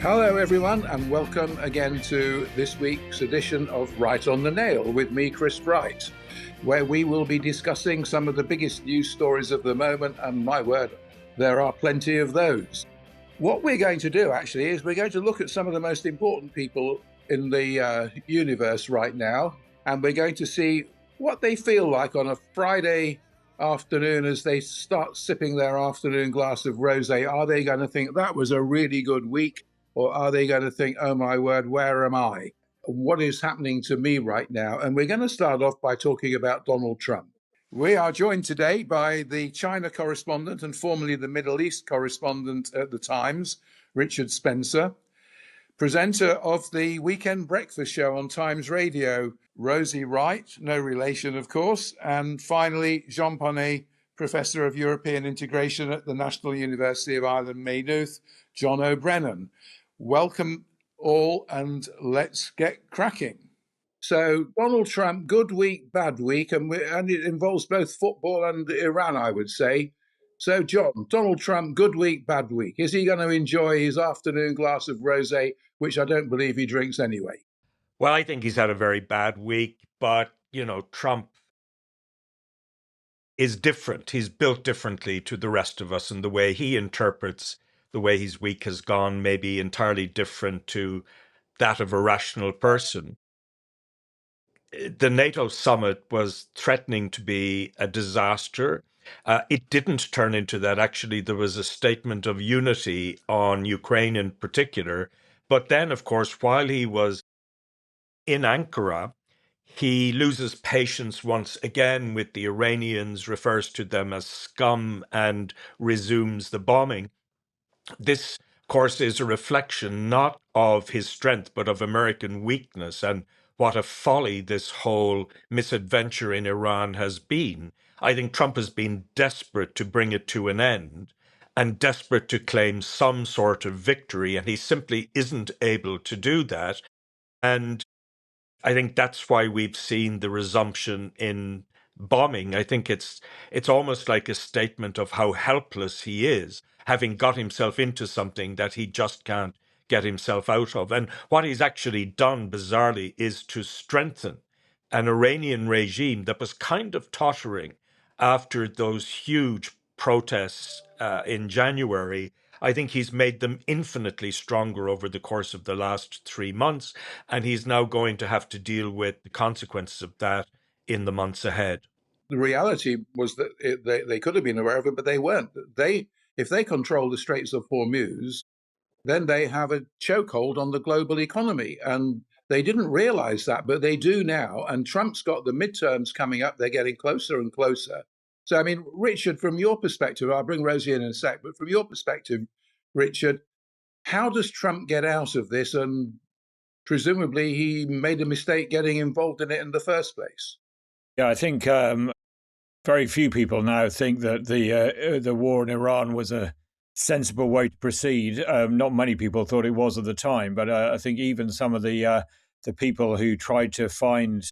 Hello, everyone, and welcome again to this week's edition of Right on the Nail with me, Chris Wright, where we will be discussing some of the biggest news stories of the moment, and my word, there are plenty of those. What we're going to do, actually, is we're going to look at some of the most important people in the universe right now, and we're going to see what they feel like on a Friday afternoon as they start sipping their afternoon glass of rosé. Are they going to think that was a really good week? Or are they going to think, oh, my word, where am I? What is happening to me right now? And we're going to start off by talking about Donald Trump. We are joined today by the China correspondent and formerly the Middle East correspondent at the Times, Richard Spencer, presenter of the Weekend Breakfast Show on Times Radio, Rosie Wright, no relation, of course, and finally, Jean-Monnet, Professor of European Integration at the National University of Ireland, Maynooth, John O'Brien. Welcome all, and let's get cracking. So, Donald Trump, good week, bad week, and it involves both football and Iran, I would say. So, John, Donald Trump, good week, bad week. Is he going to enjoy his afternoon glass of rosé, which I don't believe he drinks anyway? Well, I think he's had a very bad week, but, Trump is different. He's built differently to the rest of us, and the way he interprets the way his week has gone may be entirely different to that of a rational person. The NATO summit was threatening to be a disaster. It didn't turn into that. Actually, there was a statement of unity on Ukraine in particular. But then, of course, while he was in Ankara, he loses patience once again with the Iranians, refers to them as scum, and resumes the bombing. This, of course, is a reflection not of his strength, but of American weakness, and what a folly this whole misadventure in Iran has been. I think Trump has been desperate to bring it to an end and desperate to claim some sort of victory, and he simply isn't able to do that. And I think that's why we've seen the resumption in bombing. I think it's almost like a statement of how helpless he is, having got himself into something that he just can't get himself out of. And what he's actually done, bizarrely, is to strengthen an Iranian regime that was kind of tottering after those huge protests in January. I think he's made them infinitely stronger over the course of the last 3 months, and he's now going to have to deal with the consequences of that in the months ahead. The reality was that they could have been aware of it, but they weren't. If they control the Straits of Hormuz, then they have a chokehold on the global economy. And they didn't realize that, but they do now. And Trump's got the midterms coming up. They're getting closer and closer. So, I mean, Richard, from your perspective, I'll bring Rosie in a sec, but from your perspective, Richard, how does Trump get out of this? And presumably he made a mistake getting involved in it in the first place. Yeah, I think very few people now think that the war in Iran was a sensible way to proceed. Not many people thought it was at the time, but I think even some of the people who tried to find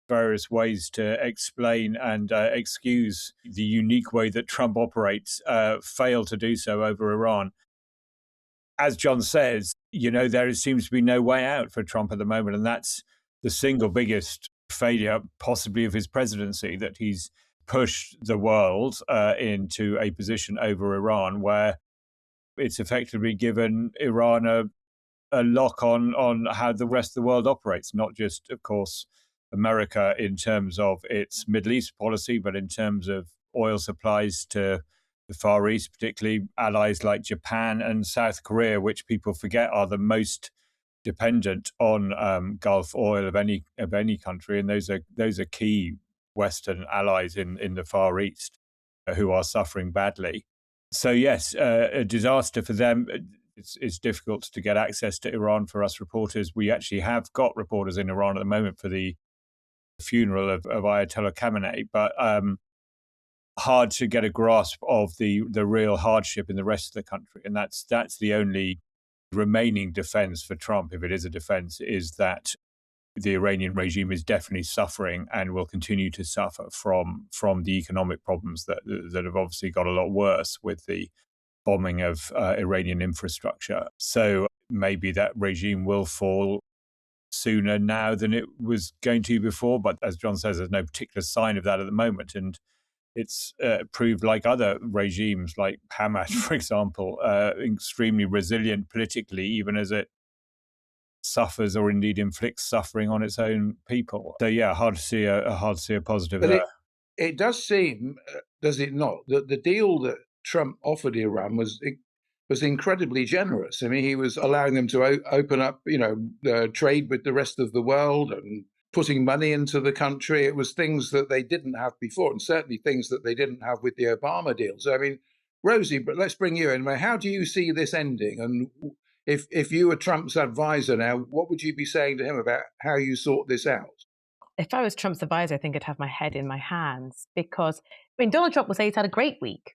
various ways to explain and excuse the unique way that Trump operates failed to do so over Iran. As John says, there seems to be no way out for Trump at the moment, and that's the single biggest failure possibly of his presidency, that he's pushed the world into a position over Iran where it's effectively given Iran a lock on how the rest of the world operates, not just, of course, America in terms of its Middle East policy, but in terms of oil supplies to the Far East, particularly allies like Japan and South Korea, which people forget are the most dependent on Gulf oil of any country, and those are key Western allies in the Far East who are suffering badly. So yes, a disaster for them. It's difficult to get access to Iran for us reporters. We actually have got reporters in Iran at the moment for the funeral of Ayatollah Khamenei, but hard to get a grasp of the real hardship in the rest of the country. And that's the only remaining defense for Trump, if it is a defense, is that the Iranian regime is definitely suffering and will continue to suffer from the economic problems that have obviously got a lot worse with the bombing of Iranian infrastructure. So maybe that regime will fall sooner now than it was going to before. But as John says, there's no particular sign of that at the moment. And it's proved, like other regimes, like Hamas, for example, extremely resilient politically, even as it suffers or indeed inflicts suffering on its own people. So yeah, hard to see a positive But there. it does seem, does it not, that the deal that Trump offered Iran was incredibly generous. I mean, he was allowing them to open up, trade with the rest of the world and putting money into the country. It was things that they didn't have before, and certainly things that they didn't have with the Obama deal. So, I mean, Rosie, but let's bring you in. How do you see this ending? And if you were Trump's advisor now, what would you be saying to him about how you sort this out? If I was Trump's advisor, I think I'd have my head in my hands because, Donald Trump will say he's had a great week.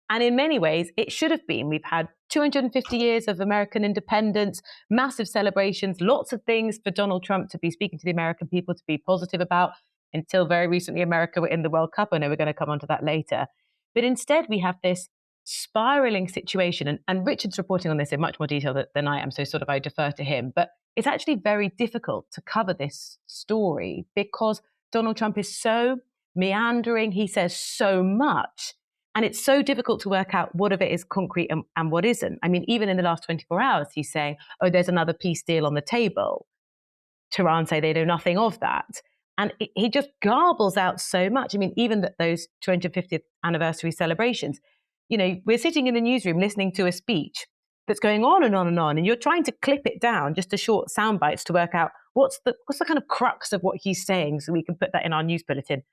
And in many ways, it should have been. We've had 250 years of American independence, massive celebrations, lots of things for Donald Trump to be speaking to the American people, to be positive about. Until very recently, America were in the World Cup. I know we're going to come on to that later. But instead, we have this spiraling situation. And Richard's reporting on this in much more detail than I am, so I defer to him. But it's actually very difficult to cover this story because Donald Trump is so meandering. He says so much. And it's so difficult to work out what of it is concrete and what isn't. I mean, even in the last 24 hours, he's saying, oh, there's another peace deal on the table. Tehran say they know nothing of that. And he just garbles out so much. I mean, even those 250th anniversary celebrations, we're sitting in the newsroom listening to a speech that's going on and on and on. And you're trying to clip it down just to short sound bites to work out what's the kind of crux of what he's saying so we can put that in our news bulletin.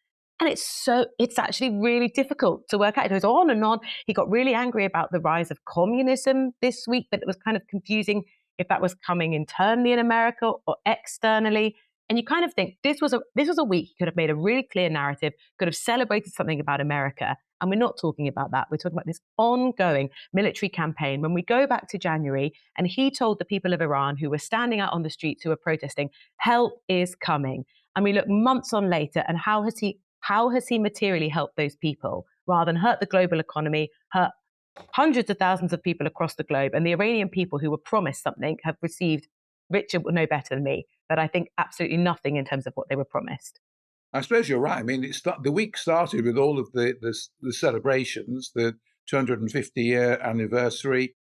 And it's actually really difficult to work out. It goes on and on. He got really angry about the rise of communism this week, but it was kind of confusing if that was coming internally in America or externally. And you kind of think this was a week he could have made a really clear narrative, could have celebrated something about America. And we're not talking about that. We're talking about this ongoing military campaign. When we go back to January, and he told the people of Iran who were standing out on the streets, who were protesting, help is coming. And we look months on later, and how has he materially helped those people rather than hurt the global economy, hurt hundreds of thousands of people across the globe? And the Iranian people who were promised something have received, Richard will know better than me, but I think absolutely nothing in terms of what they were promised. I suppose you're right. I mean, the week started with all of the celebrations, the 250-year anniversary.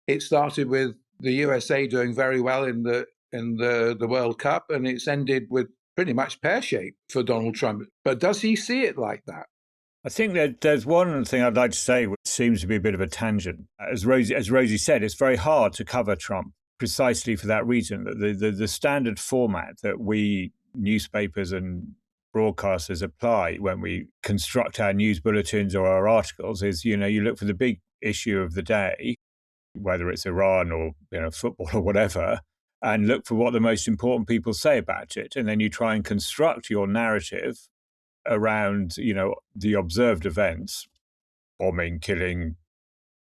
It started with the USA doing very well in the World Cup, and it's ended with pretty much pear-shaped for Donald Trump. But does he see it like that? I think that there's one thing I'd like to say which seems to be a bit of a tangent. As Rosie said, it's very hard to cover Trump precisely for that reason. The standard format that we newspapers and broadcasters apply when we construct our news bulletins or our articles is, you look for the big issue of the day, whether it's Iran or football or whatever, and look for what the most important people say about it. And then you try and construct your narrative around, the observed events, bombing, killing,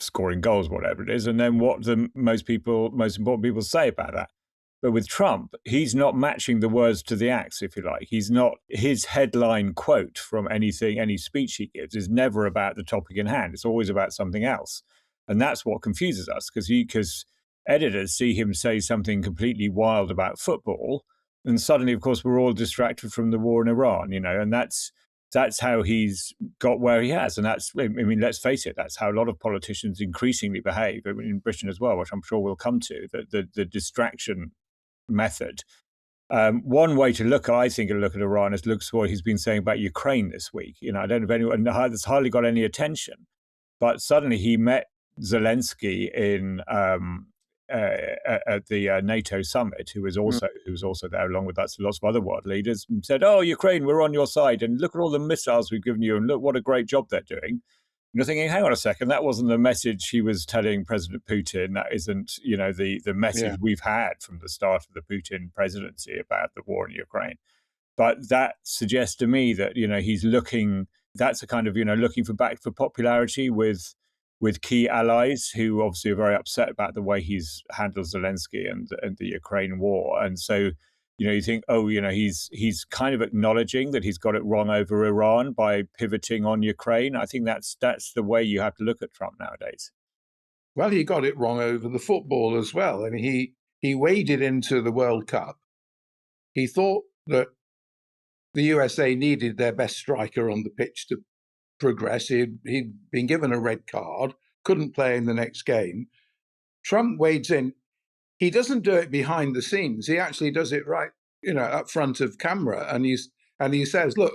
scoring goals, whatever it is, and then what the most important people say about that. But with Trump, he's not matching the words to the acts, if you like. He's not, his headline quote from any speech he gives is never about the topic in hand. It's always about something else. And that's what confuses us, because editors see him say something completely wild about football, and suddenly, of course, we're all distracted from the war in Iran, and that's how he's got where he has. And let's face it, that's how a lot of politicians increasingly behave, in Britain as well, which I'm sure we'll come to, the distraction method. One way to look at Iran is look at what he's been saying about Ukraine this week. I don't know if anyone has hardly got any attention, but suddenly he met Zelensky at the NATO summit, who was also there along with lots of other world leaders, and said, "Oh, Ukraine, we're on your side, and look at all the missiles we've given you, and look what a great job they're doing." And you're thinking, hang on a second, that wasn't the message he was telling President Putin. That isn't, the message we've had from the start of the Putin presidency about the war in Ukraine. But that suggests to me that, he's looking, that's a kind of, looking for popularity with key allies who obviously are very upset about the way he's handled Zelensky and the Ukraine war. And so, you think, he's kind of acknowledging that he's got it wrong over Iran by pivoting on Ukraine. I think that's the way you have to look at Trump nowadays. Well, he got it wrong over the football as well. I mean, he waded into the World Cup. He thought that the USA needed their best striker on the pitch to progress. He'd been given a red card, couldn't play in the next game. Trump wades in. He doesn't do it behind the scenes. He actually does it right, up front of camera. And he says, look,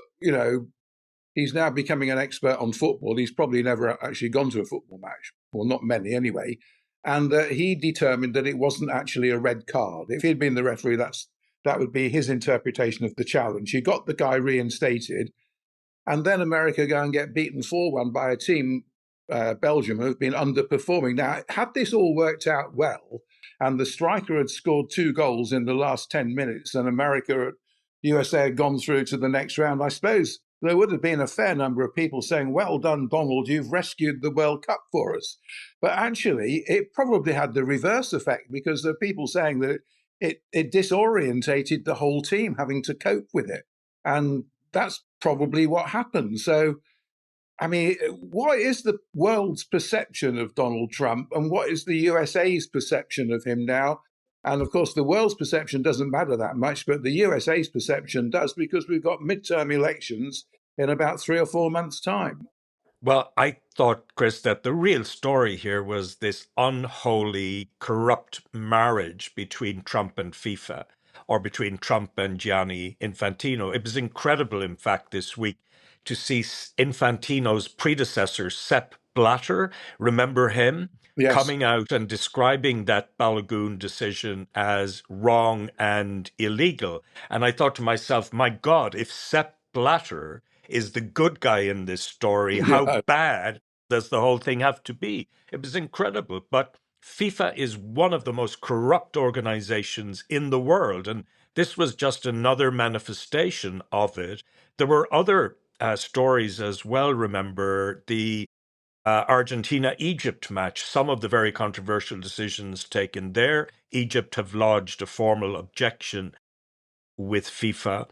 he's now becoming an expert on football. He's probably never actually gone to a football match. Well, not many anyway. And he determined that it wasn't actually a red card. If he'd been the referee, that would be his interpretation of the challenge. He got the guy reinstated, and then America go and get beaten 4-1 by a team, Belgium, who've been underperforming. Now, had this all worked out well, and the striker had scored 2 goals in the last 10 minutes, and USA had gone through to the next round, I suppose there would have been a fair number of people saying, well done, Donald, you've rescued the World Cup for us. But actually, it probably had the reverse effect, because there are people saying that it disorientated the whole team having to cope with it. And that's probably what happened. So, I mean, what is the world's perception of Donald Trump, and what is the USA's perception of him now? And of course, the world's perception doesn't matter that much, but the USA's perception does, because we've got midterm elections in about 3 or 4 months' time. Well, I thought, Chris, that the real story here was this unholy, corrupt marriage between Trump and FIFA, or between Trump and Gianni Infantino. It was incredible, in fact, this week to see Infantino's predecessor, Sepp Blatter, remember him? Yes. Coming out and describing that Balagoon decision as wrong and illegal. And I thought to myself, my God, if Sepp Blatter is the good guy in this story, how bad does the whole thing have to be? It was incredible. But FIFA is one of the most corrupt organizations in the world. And this was just another manifestation of it. There were other stories as well. Remember the Argentina-Egypt match, some of the very controversial decisions taken there. Egypt have lodged a formal objection with FIFA.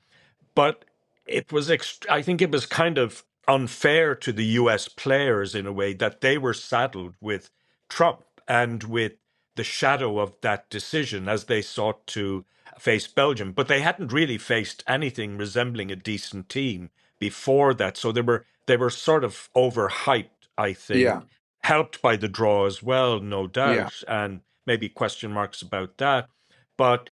But it was, I think it was kind of unfair to the US players in a way that they were saddled with Trump and with the shadow of that decision as they sought to face Belgium. But they hadn't really faced anything resembling a decent team before that. So they were sort of overhyped, I think, helped by the draw as well, no doubt, and maybe question marks about that. But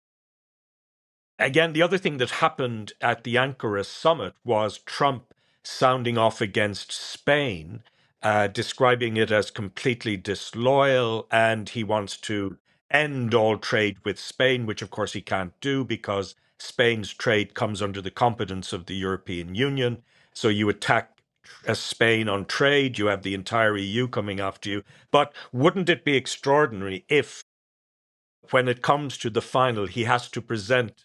again, the other thing that happened at the Ankara summit was Trump sounding off against Spain, describing it as completely disloyal, and he wants to end all trade with Spain, which of course he can't do because Spain's trade comes under the competence of the European Union. So you attack Spain on trade, you have the entire EU coming after you. But wouldn't it be extraordinary if, when it comes to the final, he has to present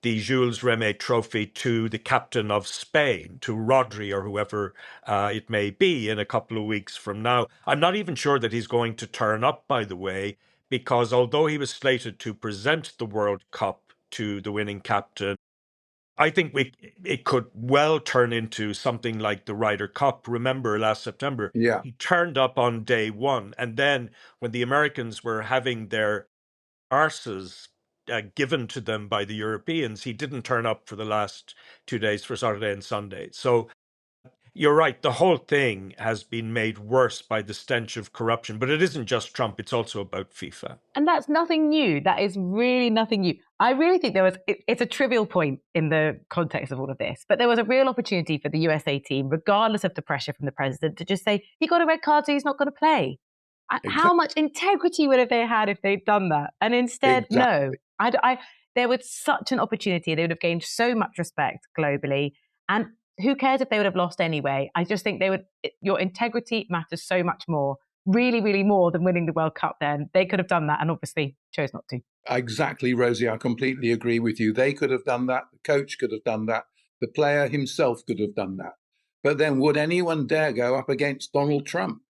the Jules Rimet trophy to the captain of Spain, to Rodri or whoever it may be in a couple of weeks from now? I'm not even sure that he's going to turn up, by the way, because although he was slated to present the World Cup to the winning captain, I think it could well turn into something like the Ryder Cup. Remember last September, he turned up on day one. And then when the Americans were having their arses given to them by the Europeans, he didn't turn up for the last 2 days, for Saturday and Sunday. So you're right, the whole thing has been made worse by the stench of corruption. But it isn't just Trump, it's also about FIFA. And that's nothing new. That is really nothing new. I really think it's a trivial point in the context of all of this, but there was a real opportunity for the USA team, regardless of the pressure from the president, to just say, he got a red card, so he's not going to play. How much integrity would have they had if they'd done that? And instead, no. There was such an opportunity. They would have gained so much respect globally. And who cares if they would have lost anyway? I just think your integrity matters so much more, really, really more than winning the World Cup then. They could have done that and obviously chose not to. Exactly, Rosie. I completely agree with you. They could have done that. The coach could have done that. The player himself could have done that. But then would anyone dare go up against Donald Trump?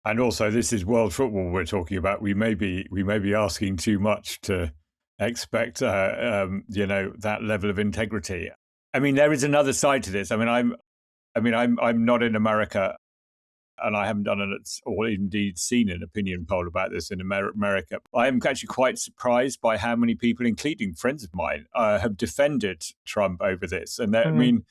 And also, this is world football we're talking about. We may be asking too much to expect, that level of integrity. I mean, there is another side to this. I'm not in America. and I haven't done or indeed seen an opinion poll about this in America. I am actually quite surprised by how many people, including friends of mine, have defended Trump over this. And I mean,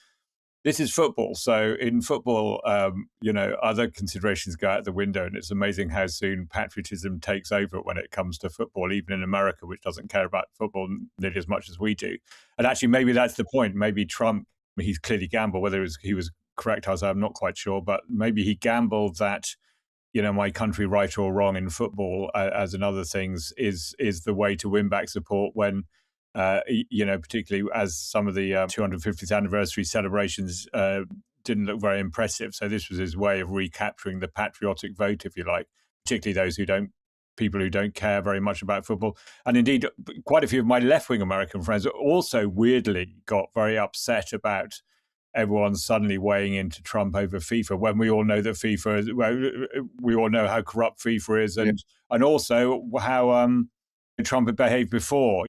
this is football. So in football, other considerations go out the window, and it's amazing how soon patriotism takes over when it comes to football, even in America, which doesn't care about football nearly as much as we do. And actually, maybe that's the point. Maybe Trump, he's clearly gambled. Whether he was correct, I'm not quite sure, but maybe he gambled that, my country, right or wrong in football, as in other things, is the way to win back support when, particularly as some of the 250th anniversary celebrations didn't look very impressive. So this was his way of recapturing the patriotic vote, if you like, particularly those people who don't care very much about football. And indeed, quite a few of my left-wing American friends also weirdly got very upset about everyone suddenly weighing into Trump over FIFA, when we all know that we all know how corrupt FIFA is, and also how Trump had behaved before.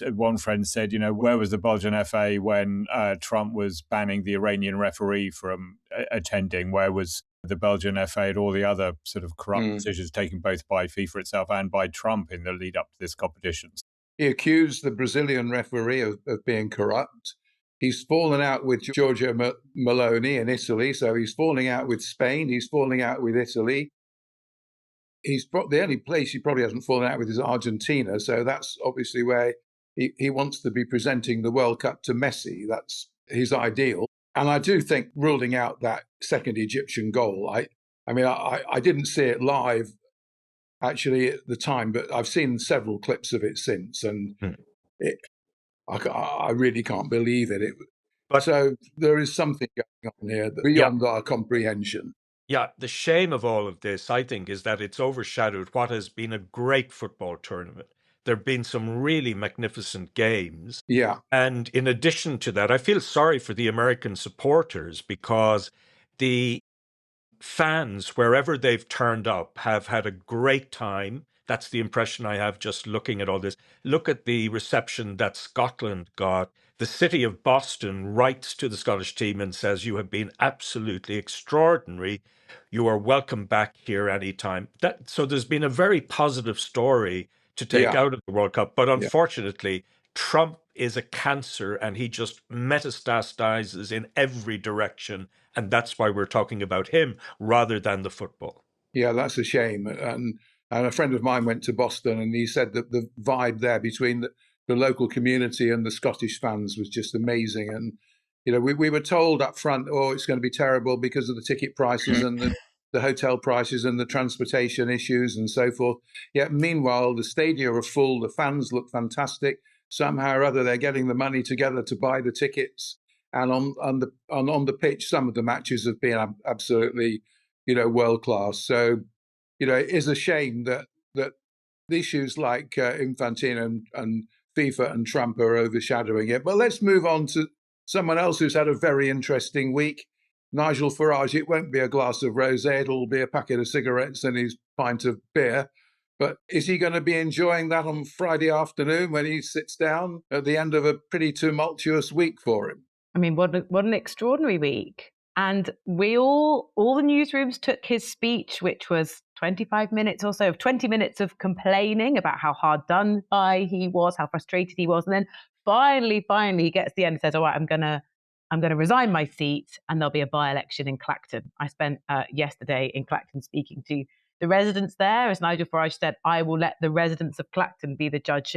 One friend said, where was the Belgian FA when Trump was banning the Iranian referee from attending? Where was the Belgian FA and all the other sort of corrupt decisions taken both by FIFA itself and by Trump in the lead up to this competition? He accused the Brazilian referee of being corrupt. He's fallen out with Giorgio Meloni in Italy, so he's falling out with Spain. He's falling out with Italy. The only place he probably hasn't fallen out with is Argentina, so that's obviously where he wants to be presenting the World Cup to Messi. That's his ideal. And I do think ruling out that second Egyptian goal, I didn't see it live actually at the time, but I've seen several clips of it since, and I really can't believe it. So there is something going on here beyond our comprehension. Yeah, the shame of all of this, I think, is that it's overshadowed what has been a great football tournament. There have been some really magnificent games. Yeah. And in addition to that, I feel sorry for the American supporters, because the fans, wherever they've turned up, have had a great time. That's the impression I have just looking at all this. Look at the reception that Scotland got. The city of Boston writes to the Scottish team and says, "You have been absolutely extraordinary. You are welcome back here anytime." So there's been a very positive story to take out of the World Cup. But unfortunately, Trump is a cancer, and he just metastasizes in every direction. And that's why we're talking about him rather than the football. Yeah, that's a shame. And a friend of mine went to Boston, and he said that the vibe there between the local community and the Scottish fans was just amazing. And, we were told up front, it's going to be terrible because of the ticket prices and the hotel prices and the transportation issues and so forth. Yet meanwhile, the stadia are full. The fans look fantastic. Somehow or other, they're getting the money together to buy the tickets. And on the pitch, some of the matches have been absolutely, world class. So, it is a shame that issues like Infantino and FIFA and Trump are overshadowing it. But let's move on to someone else who's had a very interesting week. Nigel Farage. It won't be a glass of rosé. It'll be a packet of cigarettes and his pint of beer. But is he going to be enjoying that on Friday afternoon when he sits down at the end of a pretty tumultuous week for him? I mean, what an extraordinary week. And all the newsrooms took his speech, which was 25 minutes or so, 20 minutes of complaining about how hard done by he was, how frustrated he was. And then finally, he gets to the end and says, all right, I'm going to resign my seat, and there'll be a by-election in Clacton. I spent yesterday in Clacton speaking to the residents there. As Nigel Farage said, I will let the residents of Clacton be the judge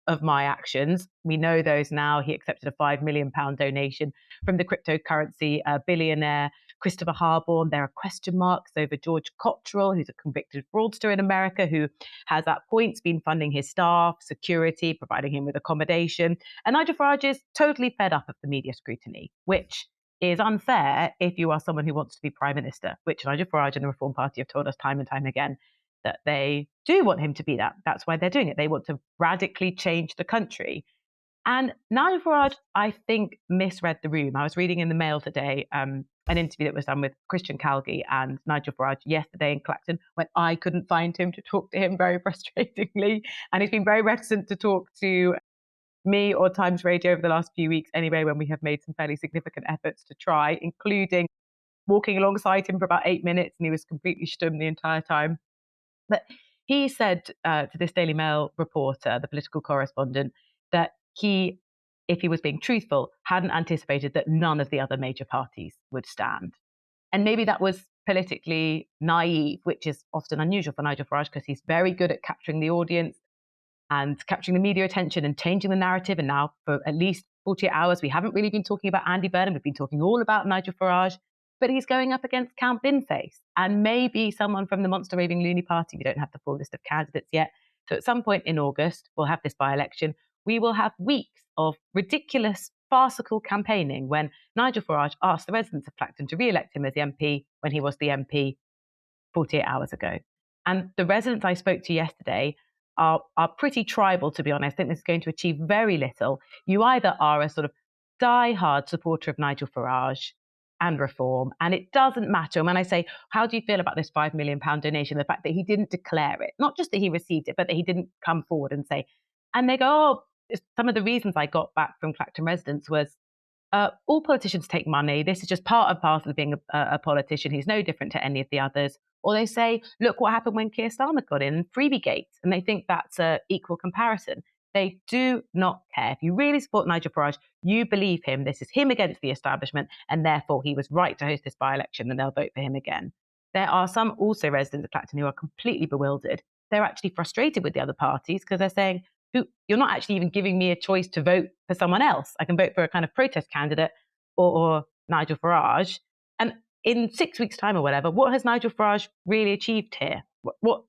of my actions. We know those now. He accepted a £5 million donation from the cryptocurrency billionaire Christopher Harborne. There are question marks over George Cottrell, who's a convicted fraudster in America, who has at points been funding his staff, security, providing him with accommodation. And Nigel Farage is totally fed up of the media scrutiny, which is unfair if you are someone who wants to be prime minister, which Nigel Farage and the Reform Party have told us time and time again that they do want him to be that. That's why they're doing it. They want to radically change the country. And Nigel Farage, I think, misread the room. I was reading in the Mail today an interview that was done with Christian Calgie and Nigel Farage yesterday in Clacton, when I couldn't find him to talk to him, very frustratingly. And he's been very reticent to talk to me or Times Radio over the last few weeks anyway, when we have made some fairly significant efforts to try, including walking alongside him for about 8 minutes, and he was completely stum the entire time. But he said to this Daily Mail reporter, the political correspondent, that he, if he was being truthful, hadn't anticipated that none of the other major parties would stand. And maybe that was politically naive, which is often unusual for Nigel Farage because he's very good at capturing the audience and capturing the media attention and changing the narrative. And now for at least 48 hours, we haven't really been talking about Andy Burnham. We've been talking all about Nigel Farage, but he's going up against Count Binface and maybe someone from the Monster Raving Loony Party. We don't have the full list of candidates yet. So at some point in August, we'll have this by-election. We will have weeks of ridiculous, farcical campaigning when Nigel Farage asked the residents of Clacton to re-elect him as the MP when he was the MP 48 hours ago. And the residents I spoke to yesterday are pretty tribal, to be honest. I think this is going to achieve very little. You either are a sort of die-hard supporter of Nigel Farage and reform, and it doesn't matter. And when I say, how do you feel about this £5 million donation, the fact that he didn't declare it, not just that he received it, but that he didn't come forward and say, and they go, oh, some of the reasons I got back from Clacton residents was, all politicians take money. This is just part and parcel of being a politician. He's no different to any of the others. Or they say, look what happened when Keir Starmer got in, freebie gate. And they think that's an equal comparison. They do not care. If you really support Nigel Farage, you believe him. This is him against the establishment, and therefore he was right to host this by-election, and they'll vote for him again. There are some also residents of Clacton who are completely bewildered. They're actually frustrated with the other parties because they're saying, you're not actually even giving me a choice to vote for someone else. I can vote for a kind of protest candidate or Nigel Farage. And in 6 weeks' time or whatever, what has Nigel Farage really achieved here? What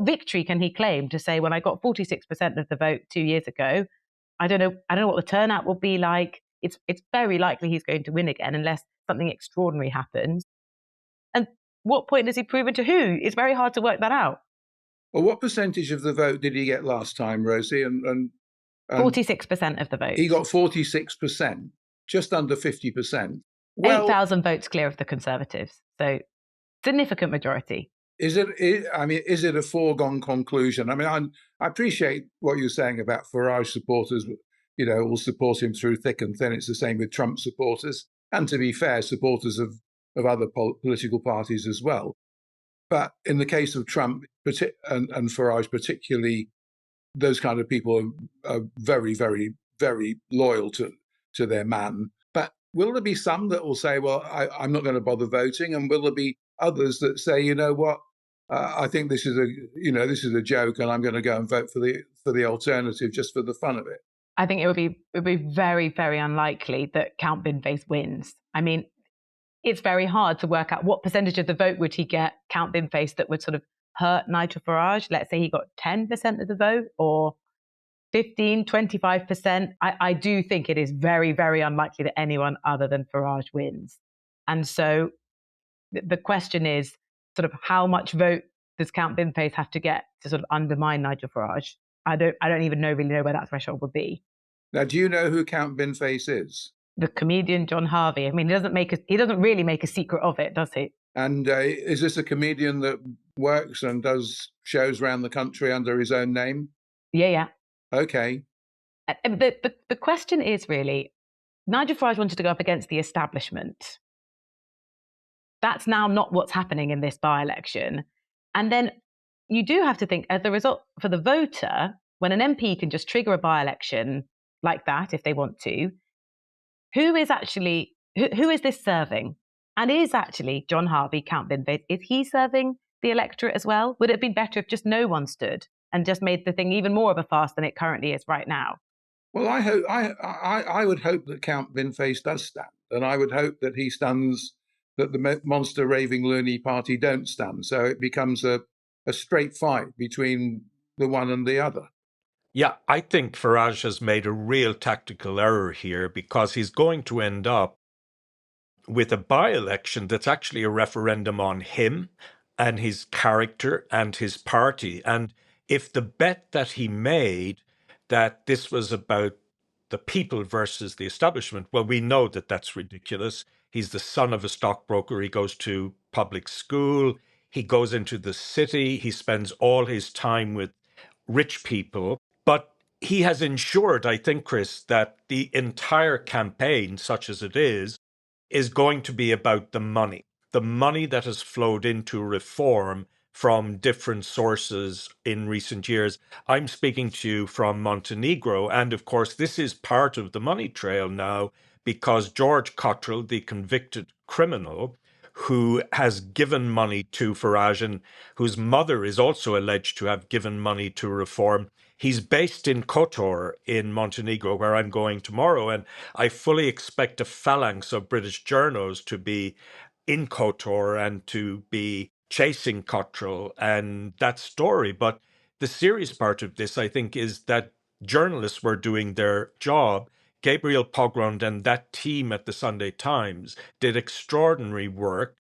victory can he claim to say, when I got 46% of the vote 2 years ago, I don't know what the turnout will be like. It's very likely he's going to win again unless something extraordinary happens. And what point has he proven to who? It's very hard to work that out. Well, what percentage of the vote did he get last time, Rosie? And 46% of the vote. He got 46%, just under 50%. Well, 8,000 votes clear of the Conservatives. So significant majority. Is it a foregone conclusion? I mean, I appreciate what you're saying about Farage supporters, will support him through thick and thin. It's the same with Trump supporters. And to be fair, supporters of other political parties as well. But in the case of Trump and Farage particularly, those kind of people are very, very, very loyal to their man. But will there be some that will say, well, I'm not going to bother voting? And will there be others that say, you know what, I think this is a joke, and I'm going to go and vote for the alternative just for the fun of it? I think it would be very, very unlikely that Count Binface wins. I mean, it's very hard to work out what percentage of the vote would he get, Count Binface, that would sort of hurt Nigel Farage. Let's say he got 10% of the vote or 15, 25%. I do think it is very, very unlikely that anyone other than Farage wins. And so the question is sort of how much vote does Count Binface have to get to sort of undermine Nigel Farage? I don't even really know where that threshold would be. Now, do you know who Count Binface is? The comedian John Harvey. I mean, he doesn't really make a secret of it, does he? And is this a comedian that works and does shows around the country under his own name? Yeah. Okay. The question is really, Nigel Farage wanted to go up against the establishment. That's now not what's happening in this by-election. And then you do have to think, as a result, for the voter, when an MP can just trigger a by-election like that, if they want to, who is this serving? And is actually John Harvey, Count Binface, is he serving the electorate as well? Would it have been better if just no one stood and just made the thing even more of a farce than it currently is right now? Well, I would hope that Count Binface does stand, and I would hope that he stands, that the Monster Raving Loony Party don't stand. So it becomes a straight fight between the one and the other. Yeah, I think Farage has made a real tactical error here, because he's going to end up with a by-election that's actually a referendum on him and his character and his party. And if the bet that he made that this was about the people versus the establishment, well, we know that that's ridiculous. He's the son of a stockbroker. He goes to public school. He goes into the city. He spends all his time with rich people. But he has ensured, I think, Chris, that the entire campaign, such as it is is going to be about the money that has flowed into reform from different sources in recent years. I'm speaking to you from Montenegro, and of course, this is part of the money trail now because George Cottrell, the convicted criminal, who has given money to Farage and whose mother is also alleged to have given money to reform. He's based in Kotor in Montenegro, where I'm going tomorrow, and I fully expect a phalanx of British journos to be in Kotor and to be chasing Cottrell and that story. But the serious part of this, I think, is that journalists were doing their job. Gabriel Pogrund and that team at the Sunday Times did extraordinary work.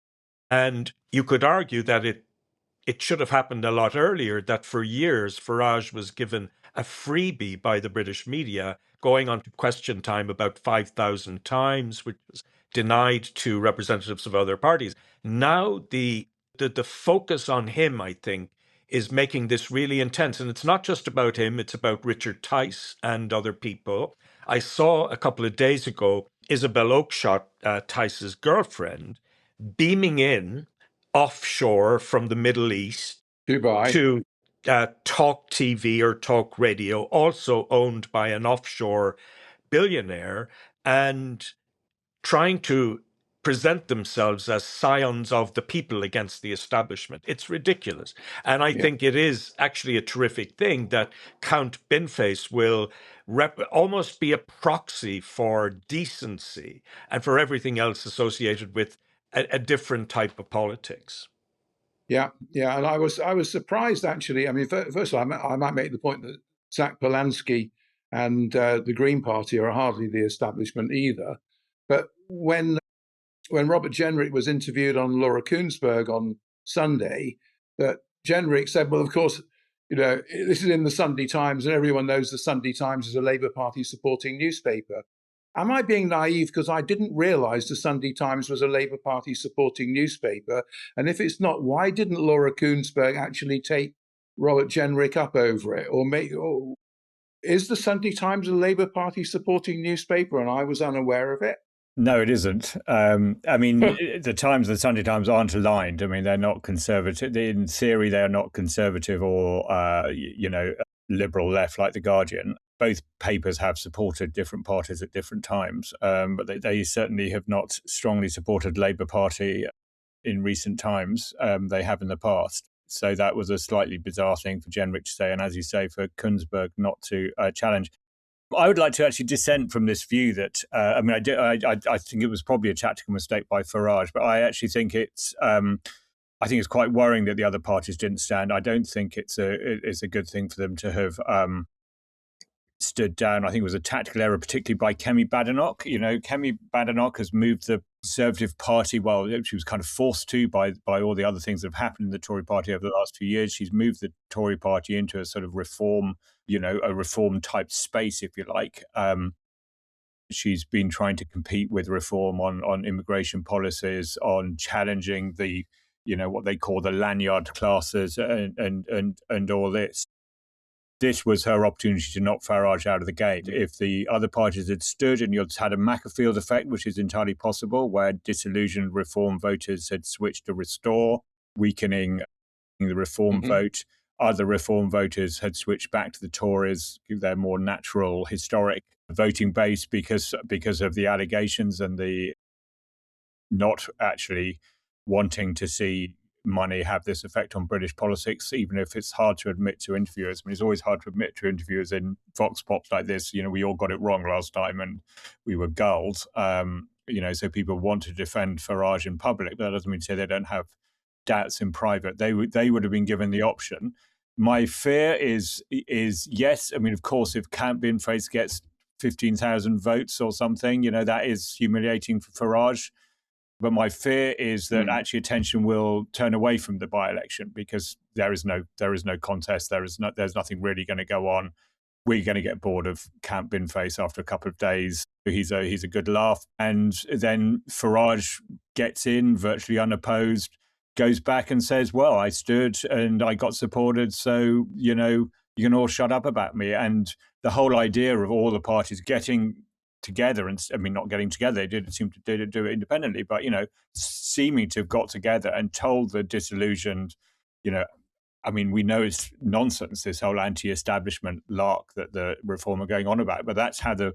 And you could argue that it should have happened a lot earlier, that for years Farage was given a freebie by the British media, going on to Question Time about 5,000 times, which was denied to representatives of other parties. Now the focus on him, I think, is making this really intense. And it's not just about him, it's about Richard Tice and other people. I saw a couple of days ago Isabel Oakeshott, Tice's girlfriend, beaming in offshore from the Middle East Dubai. to Talk TV or Talk Radio, also owned by an offshore billionaire, and trying to present themselves as scions of the people against the establishment. It's ridiculous. And I think it is actually a terrific thing that Count Binface will almost be a proxy for decency and for everything else associated with a different type of politics. Yeah, and I was surprised actually. I mean, first of all, I might make the point that Zach Polanski and the Green Party are hardly the establishment either. But when Robert Jenrick was interviewed on Laura Kuenssberg on Sunday, that Jenrick said, well, of course, this is in the Sunday Times, and everyone knows the Sunday Times is a Labour Party supporting newspaper. Am I being naive because I didn't realise the Sunday Times was a Labour Party supporting newspaper? And if it's not, why didn't Laura Kuenssberg actually take Robert Jenrick up over it? Or is the Sunday Times a Labour Party supporting newspaper and I was unaware of it? No, it isn't. I mean, the Times and the Sunday Times aren't aligned. I mean, they're not conservative. In theory, they are not conservative or, liberal left like The Guardian. Both papers have supported different parties at different times, but they certainly have not strongly supported Labour Party in recent times. They have in the past. So that was a slightly bizarre thing for Jenrick to say, and as you say, for Kuenssberg not to challenge. I would like to actually dissent from this view that, I think it was probably a tactical mistake by Farage, but I actually think it's quite worrying that the other parties didn't stand. I don't think it's a good thing for them to have stood down. I think it was a tactical error, particularly by Kemi Badenoch. Kemi Badenoch has moved the Conservative Party, well, she was kind of forced to by all the other things that have happened in the Tory Party over the last few years. She's moved the Tory Party into a sort of reform, a reform type space, if you like. She's been trying to compete with reform on immigration policies, on challenging the, what they call the lanyard classes and all this. This was her opportunity to knock Farage out of the gate. If the other parties had stood and you'd had a Macclesfield effect, which is entirely possible, where disillusioned reform voters had switched to Restore, weakening the reform vote, other reform voters had switched back to the Tories, their more natural, historic voting base because of the allegations and the not actually wanting to see money have this effect on British politics, even if it's hard to admit to interviewers. I mean, it's always hard to admit to interviewers in Vox Pops like this. We all got it wrong last time and we were gulled. So people want to defend Farage in public. That doesn't mean to say they don't have doubts in private. They would have been given the option. My fear is yes. I mean, of course, if Count Binface gets 15,000 votes or something, that is humiliating for Farage. But my fear is that actually attention will turn away from the by-election because there is no contest. There's nothing really going to go on. We're going to get bored of Count Binface after a couple of days. He's a good laugh, and then Farage gets in virtually unopposed, goes back and says, "Well, I stood and I got supported, so you can all shut up about me." And the whole idea of all the parties getting together, and I mean, not getting together, they didn't seem to do it independently, but, seeming to have got together and told the disillusioned, I mean, we know it's nonsense, this whole anti-establishment lark that the Reform are going on about, but that's how the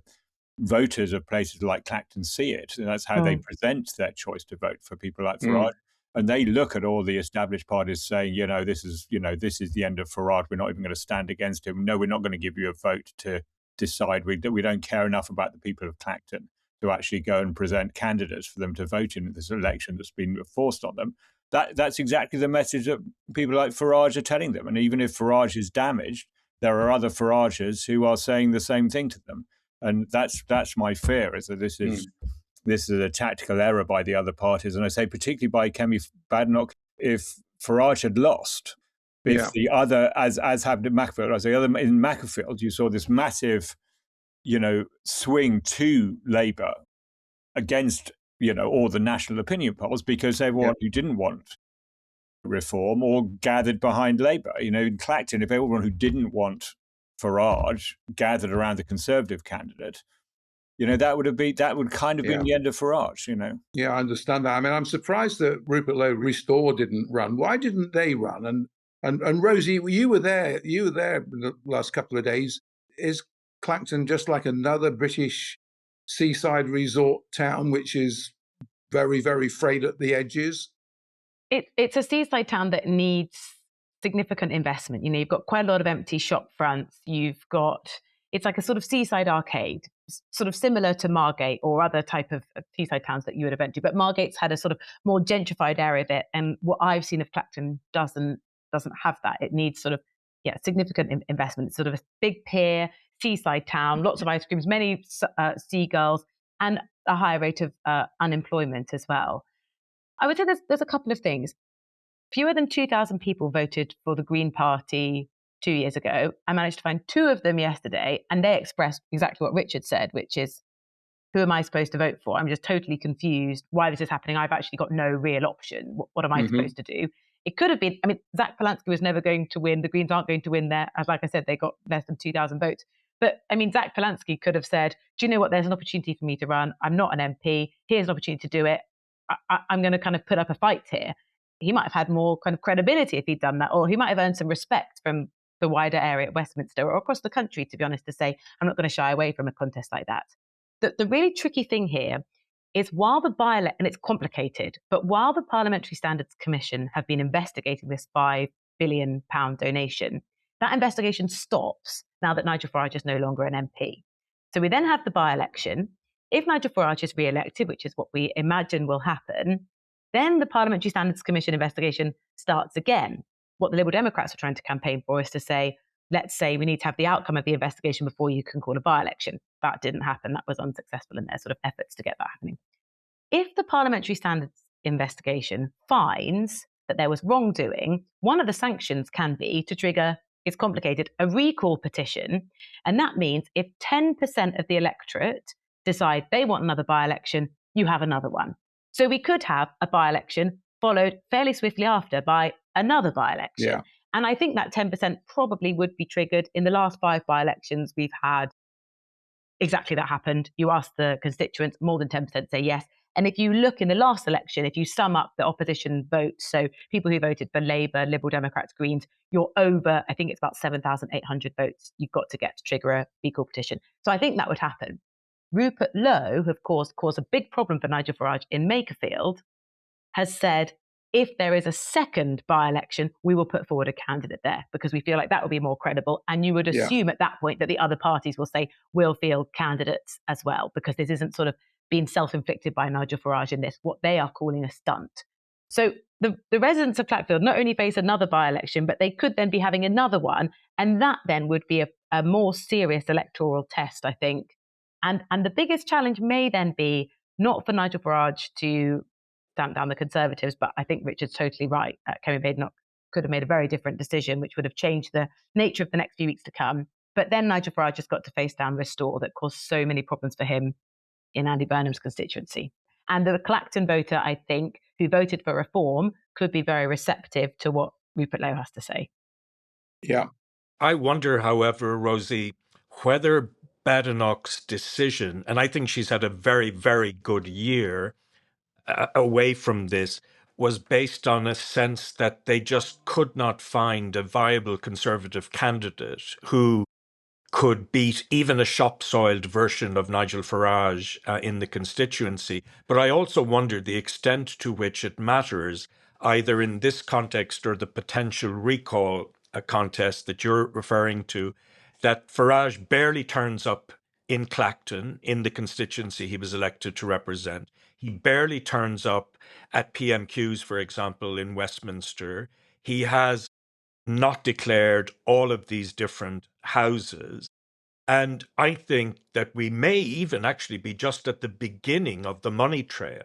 voters of places like Clacton see it, and that's how they present their choice to vote for people like Farage. And they look at all the established parties saying, this is the end of Farage. We're not even going to stand against him. No, we're not going to give you a vote to decide. We don't care enough about the people of Clacton to actually go and present candidates for them to vote in this election that's been forced on them. That's exactly the message that people like Farage are telling them. And even if Farage is damaged, there are other Farages who are saying the same thing to them. And that's my fear, is that this is a tactical error by the other parties. And I say particularly by Kemi Badenoch. If Farage had lost, if the other, as happened in Macclesfield, in Macclesfield, you saw this massive, swing to Labour against, all the national opinion polls, because everyone who didn't want reform all gathered behind Labour. In Clacton, if everyone who didn't want Farage gathered around the Conservative candidate, that would kind of be the end of Farage, Yeah, I understand that. I mean, I'm surprised that Rupert Lowe Restore didn't run. Why didn't they run? And Rosie, you were there the last couple of days. Is Clacton just like another British seaside resort town, which is very, very frayed at the edges? It's a seaside town that needs significant investment. You've got quite a lot of empty shop fronts. It's like a sort of seaside arcade, sort of similar to Margate or other type of seaside towns that you would have been to. But Margate's had a sort of more gentrified area of it. And what I've seen of Clacton doesn't have that. It needs sort of, significant investment. It's sort of a big pier, seaside town, lots of ice creams, many seagulls, and a higher rate of unemployment as well. I would say there's a couple of things. Fewer than 2,000 people voted for the Green Party 2 years ago. I managed to find two of them yesterday, and they expressed exactly what Richard said, which is, who am I supposed to vote for? I'm just totally confused why this is happening. I've actually got no real option. What am I supposed to do? It could have been, Zach Polanski was never going to win. The Greens aren't going to win there. As like I said, they got less than 2,000 votes. But Zach Polanski could have said, do you know what? There's an opportunity for me to run. I'm not an MP. Here's an opportunity to do it. I'm going to kind of put up a fight here. He might have had more kind of credibility if he'd done that, or he might have earned some respect from the wider area at Westminster or across the country, to be honest, to say, I'm not going to shy away from a contest like that. The really tricky thing here is while and it's complicated, but while the Parliamentary Standards Commission have been investigating this £5 billion donation, that investigation stops now that Nigel Farage is no longer an MP. So we then have the by-election. If Nigel Farage is re-elected, which is what we imagine will happen, then the Parliamentary Standards Commission investigation starts again. What the Liberal Democrats are trying to campaign for is to say, let's say we need to have the outcome of the investigation before you can call a by-election. That didn't happen. That was unsuccessful in their sort of efforts to get that happening. If the Parliamentary Standards investigation finds that there was wrongdoing, one of the sanctions can be to trigger, it's complicated, a recall petition. And that means if 10% of the electorate decide they want another by-election, you have another one. So we could have a by-election followed fairly swiftly after by another by-election. Yeah. And I think that 10% probably would be triggered. In the last 5 by-elections, we've had exactly that happened. You ask the constituents, more than 10% say yes. And if you look in the last election, if you sum up the opposition votes, so people who voted for Labour, Liberal Democrats, Greens, you're over, I think it's about 7,800 votes you've got to get to trigger a recall petition. So I think that would happen. Rupert Lowe, who of course caused a big problem for Nigel Farage in Makerfield, has said, if there is a second by-election, we will put forward a candidate there because we feel like that will be more credible. And you would assume at that point that the other parties will say, we'll field candidates as well, because this isn't sort of being self-inflicted by Nigel Farage in this, what they are calling a stunt. So the residents of Clackfield not only face another by-election, but they could then be having another one. And that then would be a more serious electoral test, I think. And the biggest challenge may then be not for Nigel Farage to stamp down the Conservatives, but I think Richard's totally right. Kemi Badenoch could have made a very different decision, which would have changed the nature of the next few weeks to come. But then Nigel Farage has got to face down Restore that caused so many problems for him in Andy Burnham's constituency. And the Clacton voter, I think, who voted for reform could be very receptive to what Rupert Lowe has to say. Yeah. I wonder, however, Rosie, whether Badenoch's decision, and I think she's had a very, very good year away from this, was based on a sense that they just could not find a viable Conservative candidate who could beat even a shop-soiled version of Nigel Farage in the constituency. But I also wonder the extent to which it matters, either in this context or the potential recall contest that you're referring to, that Farage barely turns up in Clacton, in the constituency he was elected to represent. He barely turns up at PMQs, for example, in Westminster. He has not declared all of these different houses. And I think that we may even actually be just at the beginning of the money trail,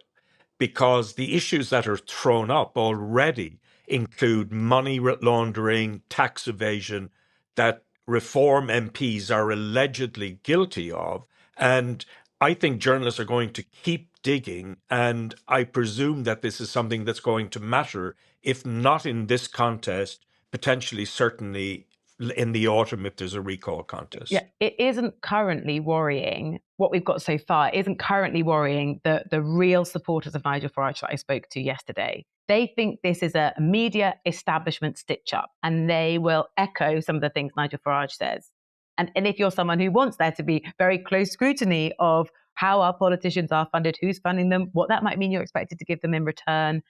because the issues that are thrown up already include money laundering, tax evasion, that Reform MPs are allegedly guilty of. And I think journalists are going to keep digging. And I presume that this is something that's going to matter, if not in this contest, potentially, certainly in the autumn if there's a recall contest. Yeah, it isn't currently worrying. What we've got so far isn't currently worrying the real supporters of Nigel Farage that I spoke to yesterday. They think this is a media establishment stitch-up, and they will echo some of the things Nigel Farage says. And if you're someone who wants there to be very close scrutiny of how our politicians are funded, who's funding them, what that might mean you're expected to give them in return,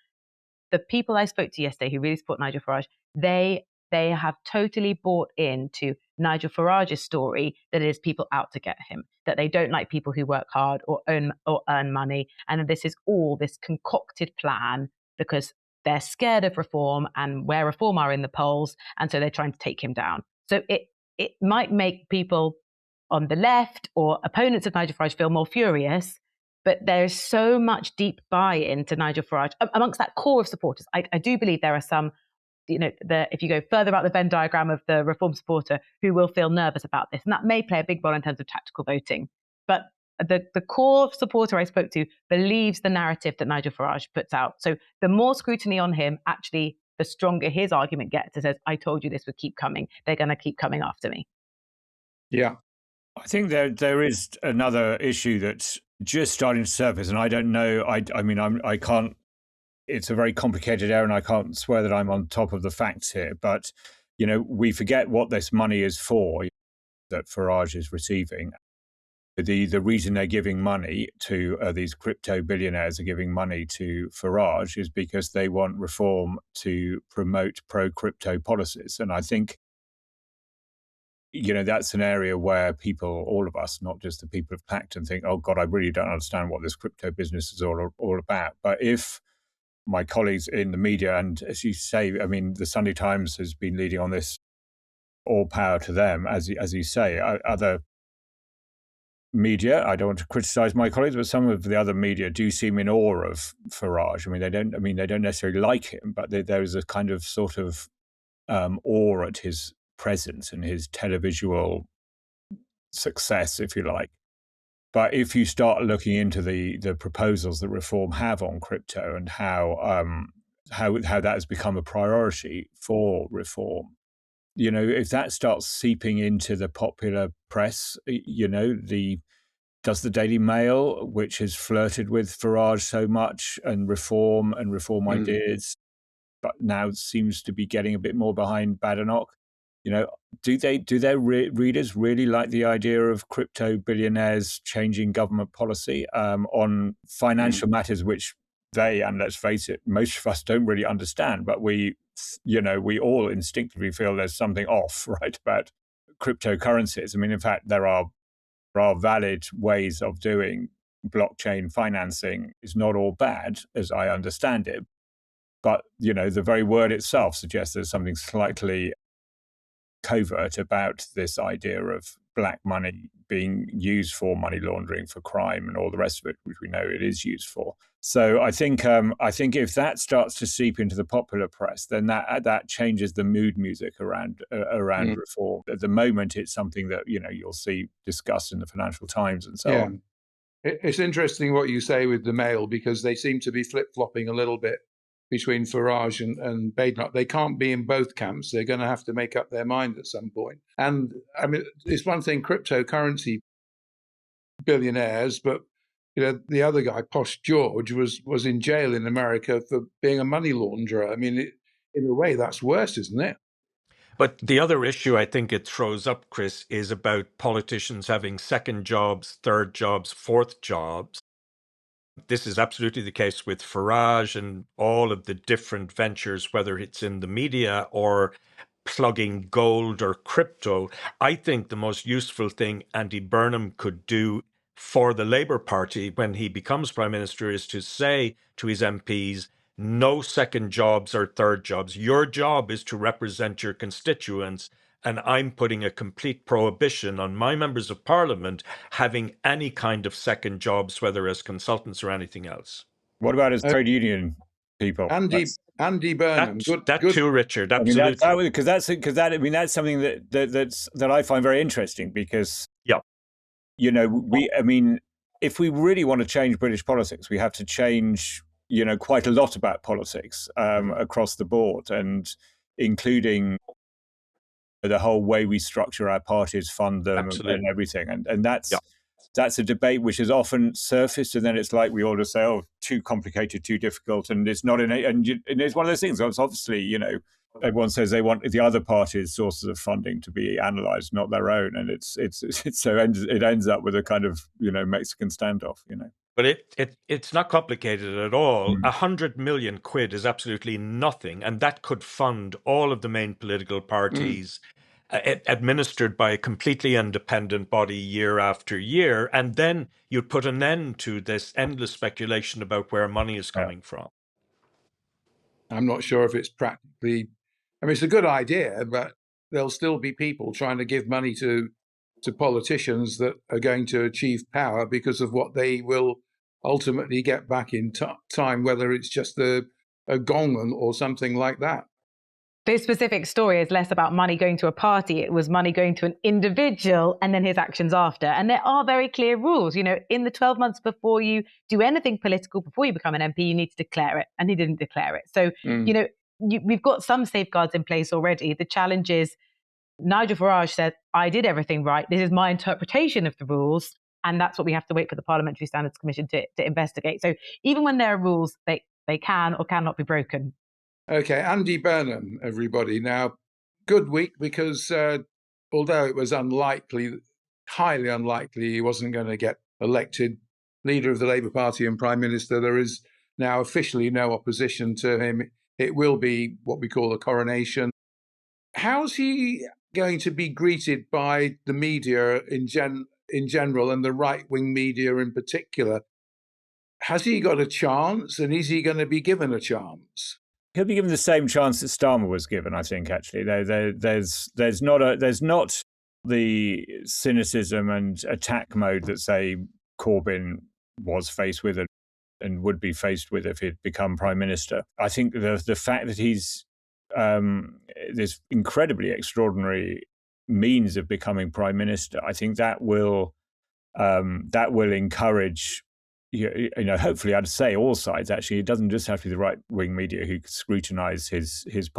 the people I spoke to yesterday who really support Nigel Farage, they have totally bought into Nigel Farage's story that it is people out to get him, that they don't like people who work hard or earn money, and this is all this concocted plan because they're scared of reform and where reform are in the polls, and so they're trying to take him down. So it might make people on the left or opponents of Nigel Farage feel more furious, but there's so much deep buy-in to Nigel Farage amongst that core of supporters. I do believe there are some, if you go further out the Venn diagram of the Reform supporter, who will feel nervous about this. And that may play a big role in terms of tactical voting. But the core supporter I spoke to believes the narrative that Nigel Farage puts out. So the more scrutiny on him, actually, the stronger his argument gets. It says, I told you this would keep coming. They're going to keep coming after me. Yeah. I think there is another issue that's just starting to surface, and I don't know. I can't. It's a very complicated area, and I can't swear that I'm on top of the facts here. But we forget what this money is for that Farage is receiving. The reason they're giving money to these crypto billionaires are giving money to Farage is because they want reform to promote pro-crypto policies, and I think that's an area where people, all of us, not just the people of Clacton, think, oh God, I really don't understand what this crypto business is all about. But if my colleagues in the media, and as you say, I mean, the Sunday Times has been leading on this, all power to them, as you say. Other media, I don't want to criticize my colleagues, but some of the other media do seem in awe of Farage. They don't necessarily like him, but there is a kind of sort of awe at his presence and his televisual success, if you like. But if you start looking into the proposals that Reform have on crypto and how that has become a priority for Reform, if that starts seeping into the popular press, does the Daily Mail, which has flirted with Farage so much and Reform ideas, but now seems to be getting a bit more behind Badenoch, do their readers really like the idea of crypto billionaires changing government policy on financial matters, which they, and let's face it, most of us don't really understand, but we all instinctively feel there's something off, right, about cryptocurrencies. I mean, in fact, there are valid ways of doing blockchain financing. It's not all bad, as I understand it, but the very word itself suggests there's something slightly covert about this idea of black money being used for money laundering, for crime, and all the rest of it, which we know it is used for. So I think if that starts to seep into the popular press, then that changes the mood music around Reform. At the moment, it's something that you'll see discussed in the Financial Times and so on. It's interesting what you say with the Mail, because they seem to be flip-flopping a little bit between Farage and Badenoch. They can't be in both camps. They're going to have to make up their mind at some point. And I mean, it's one thing, cryptocurrency billionaires, but the other guy, Posh George, was in jail in America for being a money launderer. I mean, in a way, that's worse, isn't it? But the other issue I think it throws up, Chris, is about politicians having second jobs, third jobs, fourth jobs. This is absolutely the case with Farage and all of the different ventures, whether it's in the media or plugging gold or crypto. I think the most useful thing Andy Burnham could do for the Labour Party when he becomes Prime Minister is to say to his MPs, no second jobs or third jobs. Your job is to represent your constituents. And I'm putting a complete prohibition on my members of parliament having any kind of second jobs, whether as consultants or anything else. What about his trade union people? Andy Burnham, that good. too, Richard. I mean, Absolutely. because I mean, that's something that I find very interesting because, I mean, if we really want to change British politics, we have to change, quite a lot about politics across the board, and including the whole way we structure our parties, fund them, and everything. And that's a debate which is often surfaced, and then it's like we all just say, "Oh, too complicated, too difficult," and it's not in it. And it's one of those things. It's obviously, everyone says they want the other parties' sources of funding to be analysed, not their own, and it's so it ends up with a kind of Mexican standoff. But it's not complicated at all. 100 million quid is absolutely nothing, and that could fund all of the main political parties, administered by a completely independent body year after year, and then you'd put an end to this endless speculation about where money is coming from. I'm not sure if it's practically. I mean, it's a good idea, but there'll still be people trying to give money to politicians that are going to achieve power because of what they will ultimately get back in time, whether it's just a gong or something like that. This specific story is less about money going to a party. It was money going to an individual and then his actions after. And there are very clear rules. In the 12 months before you do anything political, before you become an MP, you need to declare it. And he didn't declare it. So, we've got some safeguards in place already. The challenge is Nigel Farage said, I did everything right. This is my interpretation of the rules. And that's what we have to wait for the Parliamentary Standards Commission to investigate. So even when there are rules, they can or cannot be broken. Okay, Andy Burnham, everybody. Now, good week because although it was highly unlikely he wasn't going to get elected leader of the Labour Party and Prime Minister, there is now officially no opposition to him. It will be what we call a coronation. How's he going to be greeted by the media in general and the right-wing media in particular? Has he got a chance, and is he going to be given a chance? He'll be given the same chance that Starmer was given, I think. Actually, there's not the cynicism and attack mode that, say, Corbyn was faced with and would be faced with if he'd become Prime Minister. I think the fact that he's this incredibly extraordinary means of becoming Prime Minister, I think that will encourage, hopefully, I'd say all sides. Actually, it doesn't just have to be the right wing media who scrutinise his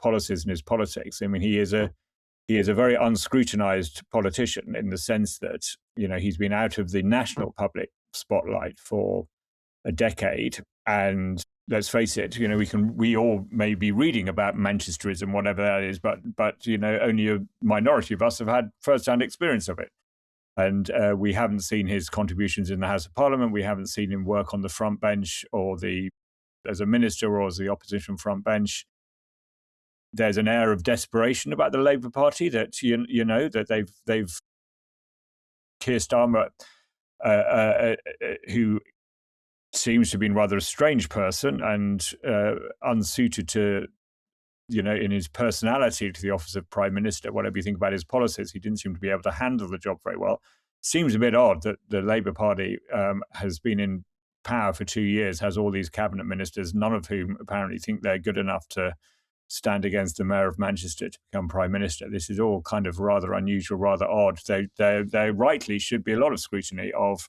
policies and his politics. I mean, he is a very unscrutinised politician in the sense that he's been out of the national public spotlight for a decade, and let's face it, we all may be reading about Manchesterism, whatever that is, but only a minority of us have had first-hand experience of it. And we haven't seen his contributions in the House of Parliament. We haven't seen him work on the front bench or as a minister or as the opposition front bench. There's an air of desperation about the Labour Party that that they've Keir Starmer, who seems to have been rather a strange person and unsuited to, in his personality to the office of Prime Minister. Whatever you think about his policies, he didn't seem to be able to handle the job very well. Seems a bit odd that the Labour Party has been in power for 2 years, has all these cabinet ministers, none of whom apparently think they're good enough to stand against the Mayor of Manchester to become Prime Minister. This is all kind of rather unusual, rather odd. There rightly should be a lot of scrutiny of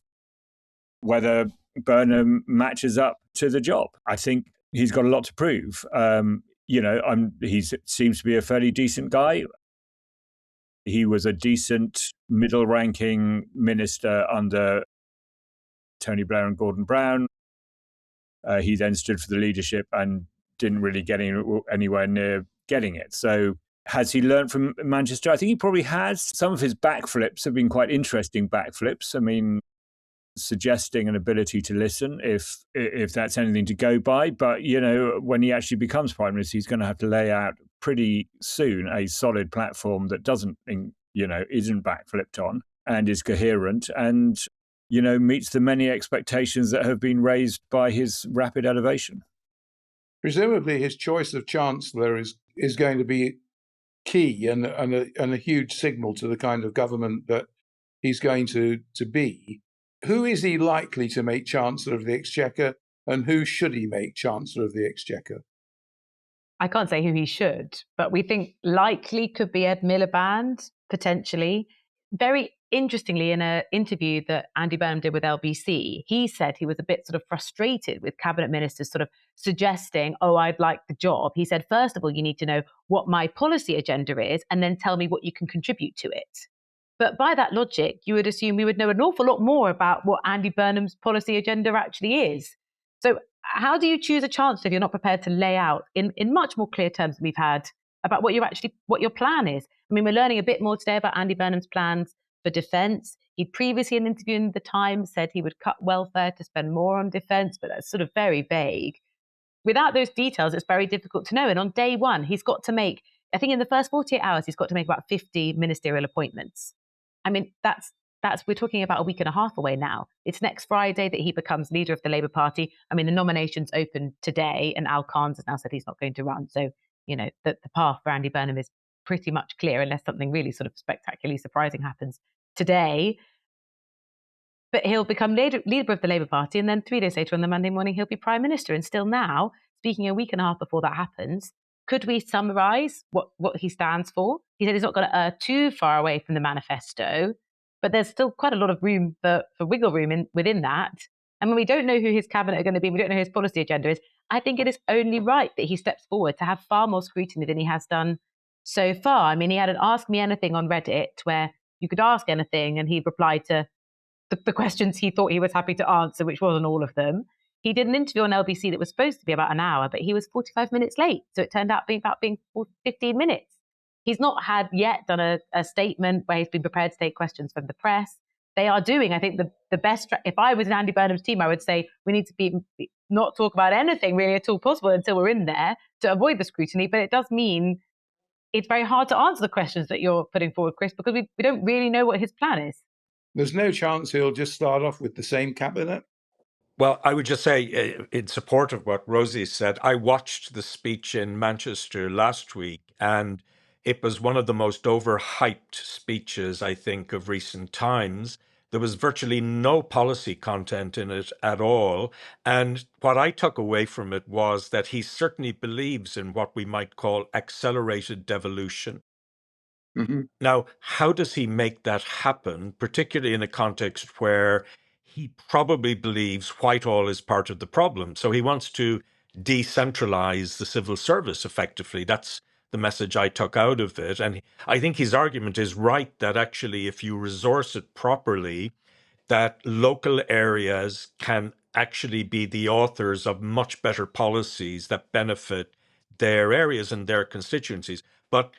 whether Burnham matches up to the job. I think he's got a lot to prove. He seems to be a fairly decent guy. He was a decent, middle-ranking minister under Tony Blair and Gordon Brown. He then stood for the leadership and didn't really get anywhere near getting it. So has he learned from Manchester? I think he probably has. Some of his backflips have been quite interesting backflips. I mean, suggesting an ability to listen, if that's anything to go by. But, you know, when he actually becomes Prime Minister, he's going to have to lay out pretty soon a solid platform that isn't backflipped on and is coherent and, you know, meets the many expectations that have been raised by his rapid elevation. Presumably his choice of Chancellor is going to be key and a huge signal to the kind of government that he's going to be. Who is he likely to make Chancellor of the Exchequer, and who should he make Chancellor of the Exchequer? I can't say who he should, but we think likely could be Ed Miliband, potentially. Very interestingly, in an interview that Andy Burnham did with LBC, he said he was a bit sort of frustrated with cabinet ministers sort of suggesting, oh, I'd like the job. He said, first of all, you need to know what my policy agenda is, and then tell me what you can contribute to it. But by that logic, you would assume we would know an awful lot more about what Andy Burnham's policy agenda actually is. So how do you choose a chancellor if you're not prepared to lay out in much more clear terms than we've had about what your plan is? I mean, we're learning a bit more today about Andy Burnham's plans for defence. He previously, in an interview in The Times, said he would cut welfare to spend more on defence, but that's sort of very vague. Without those details, it's very difficult to know. And on day one, he's got to make, I think in the first 48 hours, he's got to make about 50 ministerial appointments. I mean, we're talking about a week and a half away now. It's next Friday that he becomes leader of the Labour Party. I mean, the nominations open today, and Al Khan's has now said he's not going to run. So, you know, the path for Andy Burnham is pretty much clear, unless something really sort of spectacularly surprising happens today. But he'll become leader of the Labour Party, and then 3 days later on the Monday morning, he'll be Prime Minister. And still now, speaking a week and a half before that happens, could we summarise what he stands for? He said he's not going to err too far away from the manifesto, but there's still quite a lot of room for wiggle room within that. And when we don't know who his cabinet are going to be, we don't know who his policy agenda is, I think it is only right that he steps forward to have far more scrutiny than he has done so far. I mean, he had an Ask Me Anything on Reddit where you could ask anything and he replied to the questions he thought he was happy to answer, which wasn't all of them. He did an interview on LBC that was supposed to be about an hour, but he was 45 minutes late. So it turned out being 15 minutes. He's not had yet done a statement where he's been prepared to take questions from the press. They are doing, I think, the best. If I was in Andy Burnham's team, I would say we need to not talk about anything really at all possible until we're in there to avoid the scrutiny. But it does mean it's very hard to answer the questions that you're putting forward, Chris, because we don't really know what his plan is. There's no chance he'll just start off with the same cabinet? Well, I would just say, in support of what Rosie said, I watched the speech in Manchester last week, and it was one of the most overhyped speeches, I think, of recent times. There was virtually no policy content in it at all. And what I took away from it was that he certainly believes in what we might call accelerated devolution. Mm-hmm. Now, how does he make that happen, particularly in a context where he probably believes Whitehall is part of the problem? So he wants to decentralize the civil service effectively. That's the message I took out of it. And I think his argument is right that actually, if you resource it properly, that local areas can actually be the authors of much better policies that benefit their areas and their constituencies. But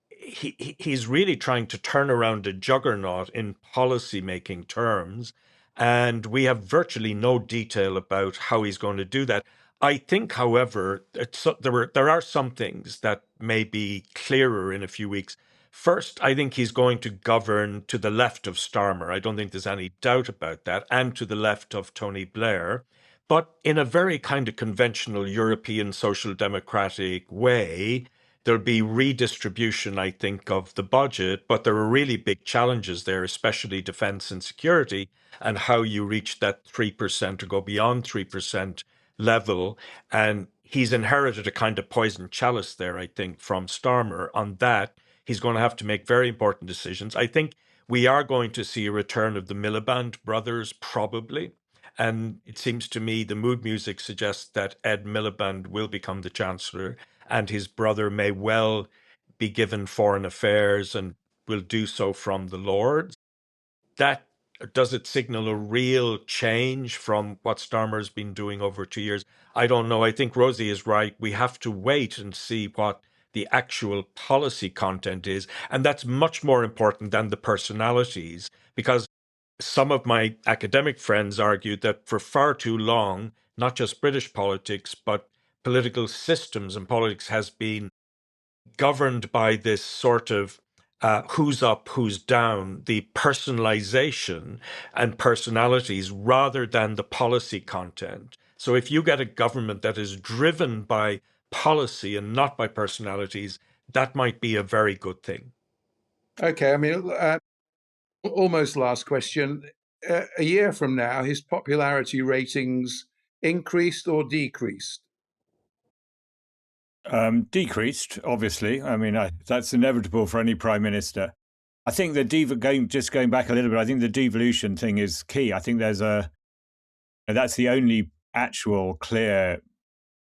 he's really trying to turn around a juggernaut in policy-making terms, and we have virtually no detail about how he's going to do that. I think, however, there are some things that may be clearer in a few weeks. First, I think he's going to govern to the left of Starmer. I don't think there's any doubt about that, and to the left of Tony Blair, but in a very kind of conventional European social democratic way. There'll be redistribution, I think, of the budget, but there are really big challenges there, especially defense and security, and how you reach that 3% or go beyond 3% level. And he's inherited a kind of poison chalice there, I think, from Starmer. On that, he's going to have to make very important decisions. I think we are going to see a return of the Miliband brothers, probably. And it seems to me the mood music suggests that Ed Miliband will become the Chancellor, and his brother may well be given foreign affairs and will do so from the Lords. Does it signal a real change from what Starmer's been doing over 2 years? I don't know. I think Rosie is right. We have to wait and see what the actual policy content is. And that's much more important than the personalities, because some of my academic friends argued that for far too long, not just British politics, but political systems and politics has been governed by this sort of who's up, who's down, the personalization and personalities rather than the policy content. So if you get a government that is driven by policy and not by personalities, that might be a very good thing. Okay, I mean, almost last question. A year from now, his popularity ratings increased or decreased? Decreased, obviously. I mean, that's inevitable for any prime minister. I think the going back a little bit, I think the devolution thing is key. I think that's the only actual clear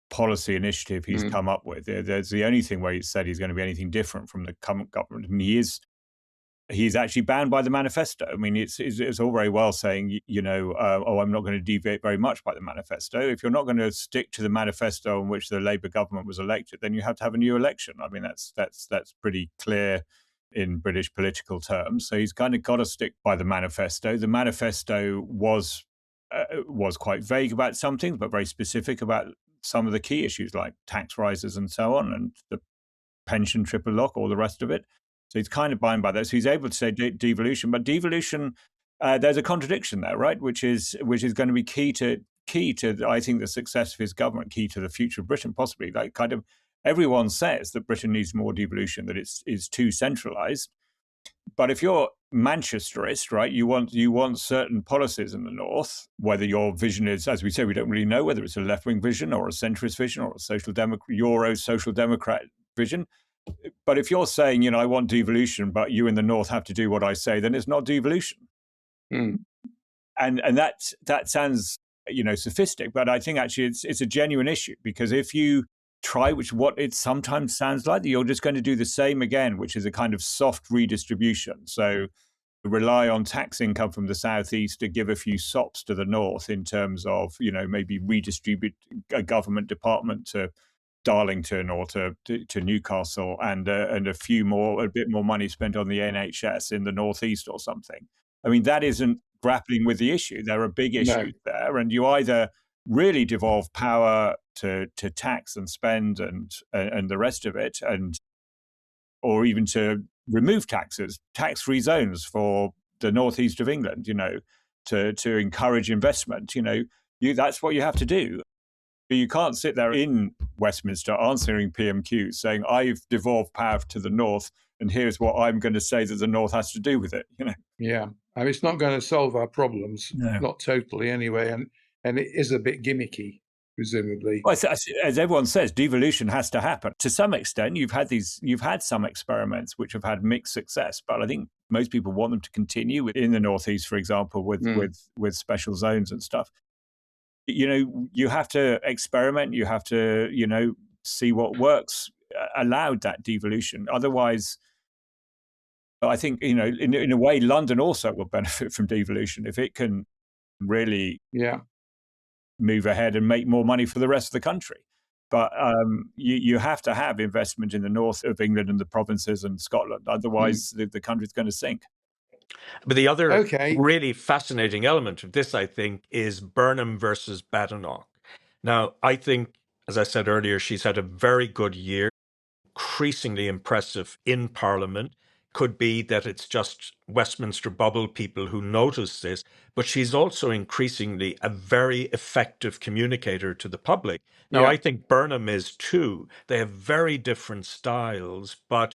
policy initiative he's come up with. There's the only thing where he said he's going to be anything different from the current government. I mean, he's actually banned by the manifesto. I mean, it's all very well saying, I'm not going to deviate very much by the manifesto. If you're not going to stick to the manifesto on which the Labour government was elected, then you have to have a new election. I mean, that's pretty clear in British political terms. So he's kind of got to stick by the manifesto. The manifesto was quite vague about some things, but very specific about some of the key issues like tax rises and so on, and the pension triple lock, all the rest of it. So he's kind of bound by that. So he's able to say devolution, but devolution, there's a contradiction there, right? Which is going to be key to I think the success of his government, key to the future of Britain, possibly. Like kind of everyone says that Britain needs more devolution, that it's too centralised. But if you're Manchesterist, right, you want certain policies in the north, whether your vision is, as we say, we don't really know whether it's a left-wing vision or a centrist vision or a Euro social democrat vision. But if you're saying, I want devolution, but you in the north have to do what I say, then it's not devolution. And that sounds, sophistic, but I think actually it's a genuine issue, because if you try, what it sometimes sounds like, you're just going to do the same again, which is a kind of soft redistribution. So rely on tax income from the southeast to give a few sops to the north in terms of, maybe redistribute a government department to Darlington or to Newcastle, and a bit more money spent on the NHS in the northeast or something. I mean, that isn't grappling with the issue. There are big issues there, and you either really devolve power to tax and spend and the rest of it, or even to remove taxes, tax-free zones for the northeast of England. To encourage investment. That's what you have to do. But you can't sit there in Westminster answering PMQs saying, I've devolved power to the north, and here's what I'm going to say that the north has to do with it. Yeah, I mean, it's not going to solve our problems, not totally anyway, and it is a bit gimmicky, presumably. Well, as everyone says, devolution has to happen. To some extent, you've had some experiments which have had mixed success, but I think most people want them to continue in the northeast, for example, with special zones and stuff. You have to experiment. You have to, see what works. Allowed that devolution. Otherwise, I think in a way, London also will benefit from devolution if it can really move ahead and make more money for the rest of the country. But you have to have investment in the north of England and the provinces and Scotland. Otherwise, the country's going to sink. But the other really fascinating element of this, I think, is Burnham versus Badenoch. Now, I think, as I said earlier, she's had a very good year, increasingly impressive in Parliament. Could be that it's just Westminster bubble people who notice this, but she's also increasingly a very effective communicator to the public. Now, I think Burnham is too. They have very different styles, but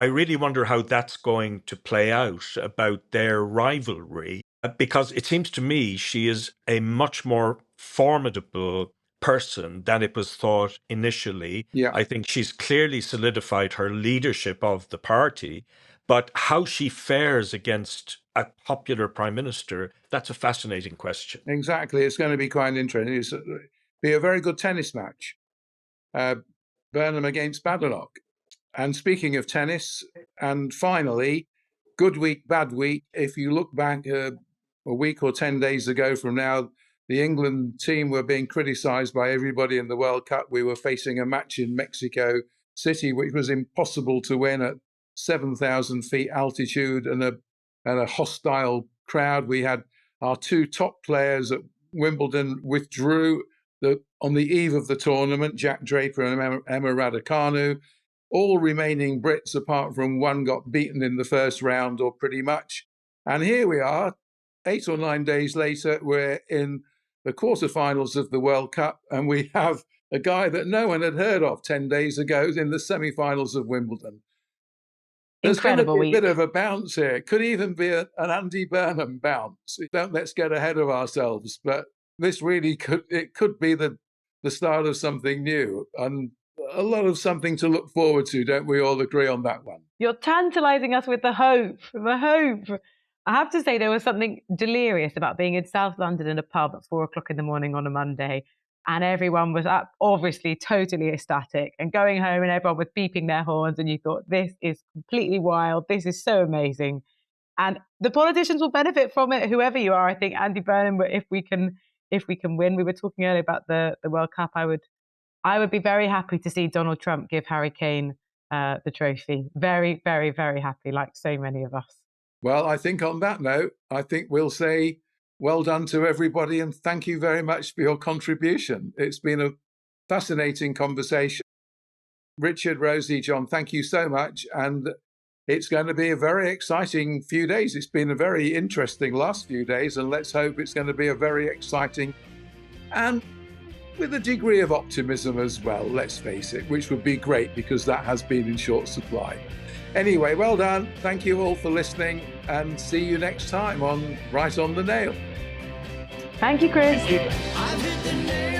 I really wonder how that's going to play out about their rivalry, because it seems to me she is a much more formidable person than it was thought initially. I think she's clearly solidified her leadership of the party, but how she fares against a popular prime minister, that's a fascinating question. Exactly. It's going to be quite interesting. It'll be a very good tennis match. Burnham against Badenoch. And speaking of tennis, and finally, good week, bad week. If you look back a week or 10 days ago from now, the England team were being criticised by everybody in the World Cup. We were facing a match in Mexico City, which was impossible to win at 7,000 feet altitude and a hostile crowd. We had our two top players at Wimbledon withdrew on the eve of the tournament, Jack Draper and Emma Raducanu. All remaining Brits, apart from one, got beaten in the first round, or pretty much. And here we are, 8 or 9 days later, we're in the quarterfinals of the World Cup, and we have a guy that no one had heard of 10 days ago in the semi-finals of Wimbledon. There's Incredible going to be week. a bit of a bounce here. It could even be an Andy Burnham bounce. Let's get ahead of ourselves. But this really could be the start of something new, and a lot of something to look forward to. Don't we all agree on that one? You're tantalising us with the hope. The hope. I have to say, there was something delirious about being in South London in a pub at 4 o'clock in the morning on a Monday, and everyone was obviously totally ecstatic, and going home and everyone was beeping their horns, and you thought, this is completely wild. This is so amazing. And the politicians will benefit from it, whoever you are. I think Andy Burnham, if we can win. We were talking earlier about the World Cup. I would be very happy to see Donald Trump give Harry Kane the trophy. Very, very, very happy, like so many of us. Well, I think on that note, I think we'll say well done to everybody, and thank you very much for your contribution. It's been a fascinating conversation. Richard, Rosie, John, thank you so much. And it's going to be a very exciting few days. It's been a very interesting last few days, and let's hope it's going to be a very exciting and with a degree of optimism as well, let's face it, which would be great because that has been in short supply. Anyway, well done. Thank you all for listening, and see you next time on Right on the Nail. Thank you, Chris. Thank you. I've hit the nail.